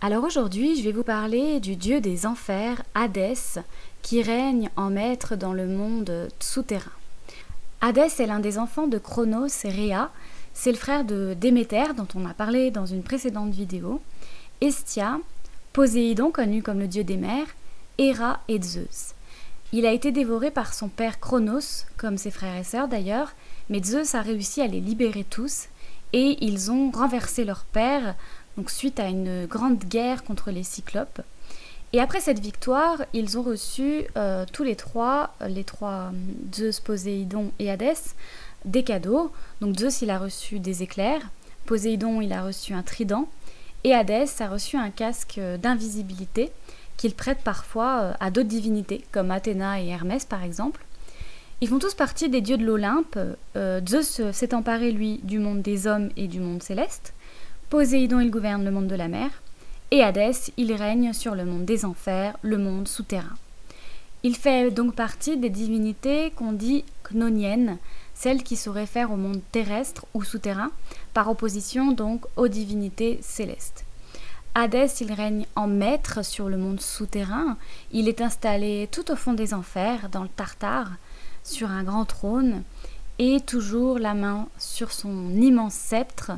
Alors aujourd'hui, je vais vous parler du dieu des enfers, Hadès, qui règne en maître dans le monde souterrain. Hadès est l'un des enfants de Cronos et Rhea, c'est le frère de Déméter dont on a parlé dans une précédente vidéo, Hestia, Poséidon connu comme le dieu des mers, Héra et Zeus. Il a été dévoré par son père Cronos, comme ses frères et sœurs d'ailleurs, mais Zeus a réussi à les libérer tous et ils ont renversé leur père, donc suite à une grande guerre contre les Cyclopes. Et après cette victoire, ils ont reçu tous les trois, Zeus, Poséidon et Hadès, des cadeaux. Donc Zeus, il a reçu des éclairs, Poséidon, il a reçu un trident, et Hadès a reçu un casque d'invisibilité qu'il prête parfois à d'autres divinités, comme Athéna et Hermès par exemple. Ils font tous partie des dieux de l'Olympe. Zeus s'est emparé, lui, du monde des hommes et du monde céleste. Poséidon, il gouverne le monde de la mer, et Hadès, il règne sur le monde des enfers, le monde souterrain. Il fait donc partie des divinités qu'on dit chnoniennes, celles qui se réfèrent au monde terrestre ou souterrain, par opposition donc aux divinités célestes. Hadès, il règne en maître sur le monde souterrain, il est installé tout au fond des enfers, dans le Tartare, sur un grand trône, et toujours la main sur son immense sceptre,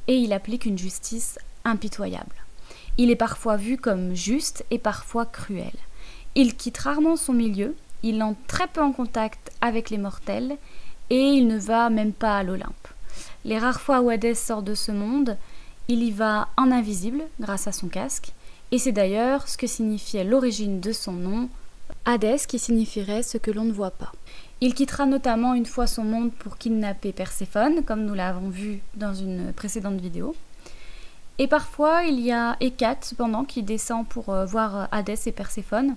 et il applique une justice impitoyable. Il est parfois vu comme juste et parfois cruel. Il quitte rarement son milieu, il entre très peu en contact avec les mortels et il ne va même pas à l'Olympe. Les rares fois où Hadès sort de ce monde, il y va en invisible grâce à son casque et c'est d'ailleurs ce que signifiait l'origine de son nom, Hadès, qui signifierait ce que l'on ne voit pas. Il quittera notamment une fois son monde pour kidnapper Perséphone, comme nous l'avons vu dans une précédente vidéo. Et parfois, il y a Hécate, cependant, qui descend pour voir Hadès et Perséphone.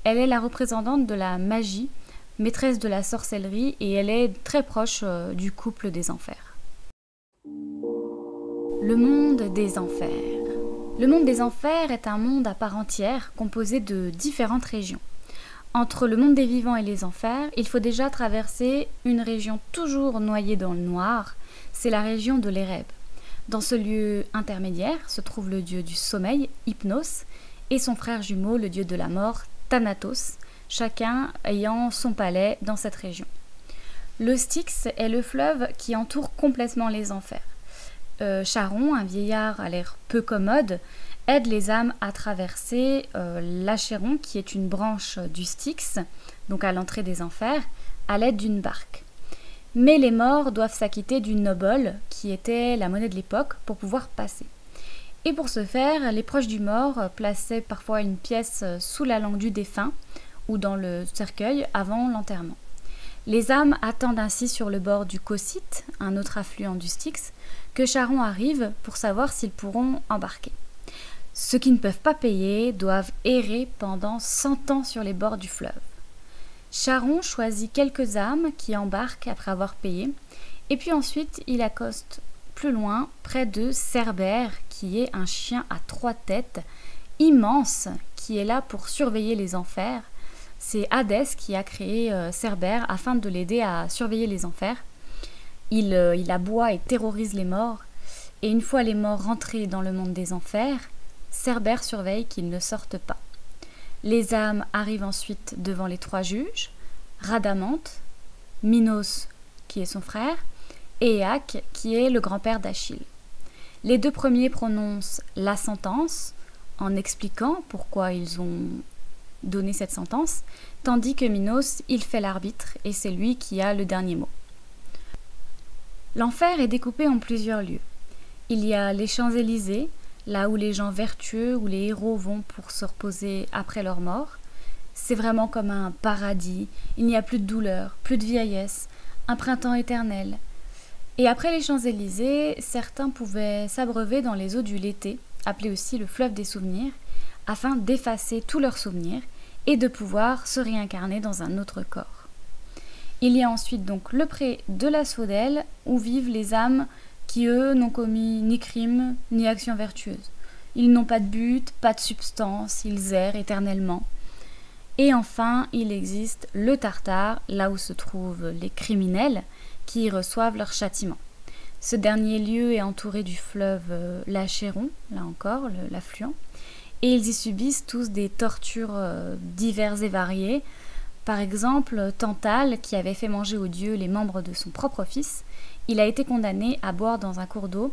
Elle est la représentante de la magie, maîtresse de la sorcellerie, et elle est très proche du couple des enfers. Le monde des enfers. Le monde des enfers est un monde à part entière, composé de différentes régions. Entre le monde des vivants et les enfers, il faut déjà traverser une région toujours noyée dans le noir, c'est la région de l'Érèbe. Dans ce lieu intermédiaire se trouve le dieu du sommeil, Hypnos, et son frère jumeau, le dieu de la mort, Thanatos, chacun ayant son palais dans cette région. Le Styx est le fleuve qui entoure complètement les enfers. Charon, un vieillard à l'air peu commode, aide les âmes à traverser l'Achéron, qui est une branche du Styx, donc à l'entrée des enfers, à l'aide d'une barque. Mais les morts doivent s'acquitter d'une nobole, qui était la monnaie de l'époque, pour pouvoir passer. Et pour ce faire, les proches du mort plaçaient parfois une pièce sous la langue du défunt, ou dans le cercueil, avant l'enterrement. Les âmes attendent ainsi sur le bord du Cocyte, un autre affluent du Styx, que Charon arrive pour savoir s'ils pourront embarquer. Ceux qui ne peuvent pas payer doivent errer pendant 100 ans sur les bords du fleuve. Charon choisit quelques âmes qui embarquent après avoir payé, et puis ensuite il accoste plus loin près de Cerbère, qui est un chien à 3 têtes, immense, qui est là pour surveiller les enfers. C'est Hadès qui a créé Cerbère afin de l'aider à surveiller les enfers. Il aboie et terrorise les morts, et une fois les morts rentrés dans le monde des enfers, Cerbère surveille qu'ils ne sortent pas. Les âmes arrivent ensuite devant les 3 juges, Rhadamante, Minos, qui est son frère, et Éaque, qui est le grand-père d'Achille. Les 2 premiers prononcent la sentence, en expliquant pourquoi ils ont donné cette sentence, tandis que Minos, il fait l'arbitre, et c'est lui qui a le dernier mot. L'enfer est découpé en plusieurs lieux. Il y a les Champs-Élysées, là où les gens vertueux ou les héros vont pour se reposer après leur mort. C'est vraiment comme un paradis, il n'y a plus de douleur, plus de vieillesse, un printemps éternel. Et après les Champs-Élysées, certains pouvaient s'abreuver dans les eaux du Léthé, appelé aussi le fleuve des souvenirs, afin d'effacer tous leurs souvenirs et de pouvoir se réincarner dans un autre corps. Il y a ensuite donc le pré de l'asphodèle, où vivent les âmes qui, eux, n'ont commis ni crime, ni action vertueuse. Ils n'ont pas de but, pas de substance, ils errent éternellement. Et enfin, il existe le Tartare, là où se trouvent les criminels, qui y reçoivent leur châtiment. Ce dernier lieu est entouré du fleuve l'Achéron, là encore, l'affluent, et ils y subissent tous des tortures diverses et variées. Par exemple, Tantale, qui avait fait manger aux dieux les membres de son propre fils, il a été condamné à boire dans un cours d'eau,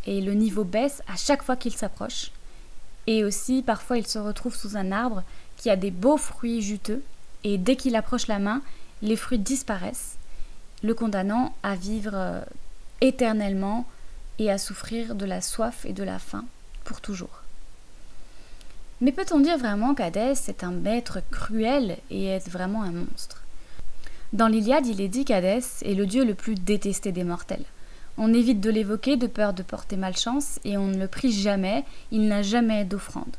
et le niveau baisse à chaque fois qu'il s'approche. Et aussi, parfois, il se retrouve sous un arbre qui a des beaux fruits juteux, et dès qu'il approche la main, les fruits disparaissent, le condamnant à vivre éternellement et à souffrir de la soif et de la faim pour toujours. Mais peut-on dire vraiment qu'Hadès est un maître cruel et est vraiment un monstre? Dans l'Iliade, il est dit qu'Hadès est le dieu le plus détesté des mortels. On évite de l'évoquer de peur de porter malchance et on ne le prie jamais, il n'a jamais d'offrande.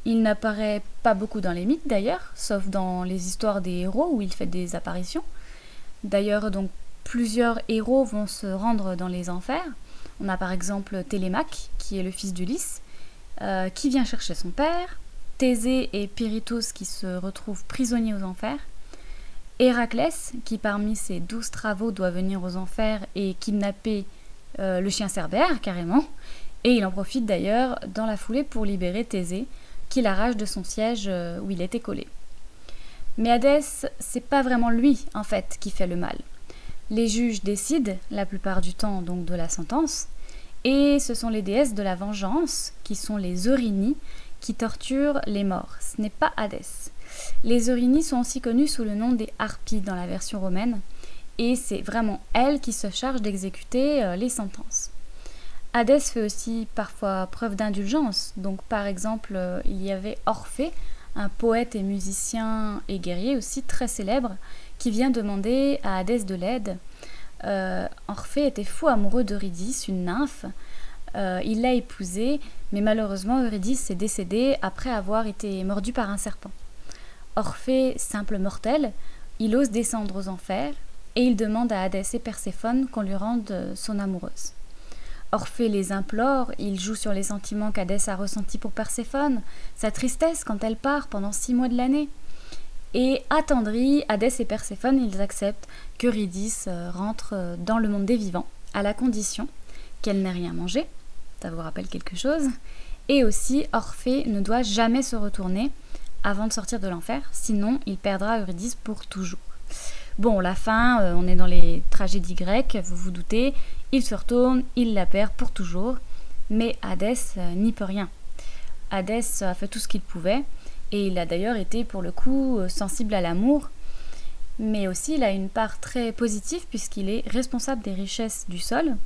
Il n'apparaît pas beaucoup dans les mythes d'ailleurs, sauf dans les histoires des héros où il fait des apparitions. D'ailleurs, donc, plusieurs héros vont se rendre dans les enfers. On a par exemple Télémaque, qui est le fils d'Ulysse, qui vient chercher son père, Thésée et Pirithous qui se retrouvent prisonniers aux enfers, Héraclès, qui parmi ses 12 travaux doit venir aux enfers et kidnapper le chien Cerbère, carrément, et il en profite d'ailleurs dans la foulée pour libérer Thésée, qui l'arrache de son siège où il était collé. Mais Hadès, c'est pas vraiment lui, en fait, qui fait le mal. Les juges décident, la plupart du temps, donc de la sentence, et ce sont les déesses de la vengeance, qui sont les Eurynies, qui torturent les morts. Ce n'est pas Hadès. Les Eurynies sont aussi connues sous le nom des Harpies dans la version romaine, et c'est vraiment elles qui se chargent d'exécuter les sentences. Hadès fait aussi parfois preuve d'indulgence, donc par exemple, il y avait Orphée, un poète et musicien et guerrier aussi très célèbre, qui vient demander à Hadès de l'aide. Orphée était fou amoureux d'Eurydice, une nymphe. Il l'a épousée, mais malheureusement Eurydice est décédée après avoir été mordue par un serpent. Orphée, simple mortel, il ose descendre aux enfers et il demande à Hadès et Perséphone qu'on lui rende son amoureuse. Orphée les implore, il joue sur les sentiments qu'Hadès a ressentis pour Perséphone, sa tristesse quand elle part pendant 6 mois de l'année. Et attendris, Hadès et Perséphone, ils acceptent qu'Eurydice rentre dans le monde des vivants, à la condition qu'elle n'ait rien mangé, ça vous rappelle quelque chose, et aussi Orphée ne doit jamais se retourner avant de sortir de l'enfer, sinon il perdra Eurydice pour toujours. Bon, la fin, on est dans les tragédies grecques, vous vous doutez, il se retourne, il la perd pour toujours, mais Hadès n'y peut rien. Hadès a fait tout ce qu'il pouvait, et il a d'ailleurs été pour le coup sensible à l'amour, mais aussi il a une part très positive puisqu'il est responsable des richesses du sol,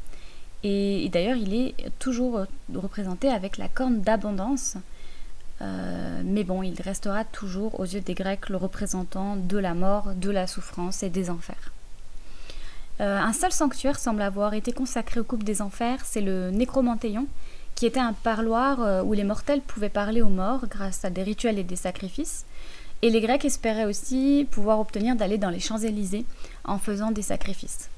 et d'ailleurs il est toujours représenté avec la corne d'abondance, mais bon, il restera toujours aux yeux des Grecs le représentant de la mort, de la souffrance et des enfers. Un seul sanctuaire semble avoir été consacré au couple des enfers, c'est le Nécromanteion, qui était un parloir où les mortels pouvaient parler aux morts grâce à des rituels et des sacrifices. Et les Grecs espéraient aussi pouvoir obtenir d'aller dans les Champs-Élysées en faisant des sacrifices.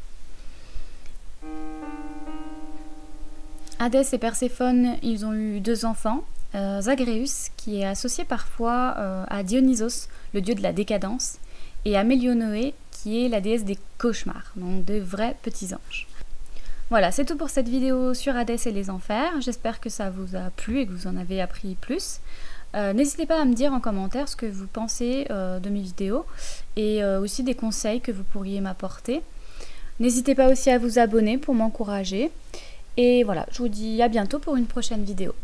Hadès et Perséphone, ils ont eu 2 enfants, Zagreus, qui est associé parfois à Dionysos, le dieu de la décadence, et à Mélionoé, qui est la déesse des cauchemars, donc de vrais petits anges. Voilà, c'est tout pour cette vidéo sur Hadès et les enfers. J'espère que ça vous a plu et que vous en avez appris plus. N'hésitez pas à me dire en commentaire ce que vous pensez de mes vidéos et aussi des conseils que vous pourriez m'apporter. N'hésitez pas aussi à vous abonner pour m'encourager. Et voilà, je vous dis à bientôt pour une prochaine vidéo.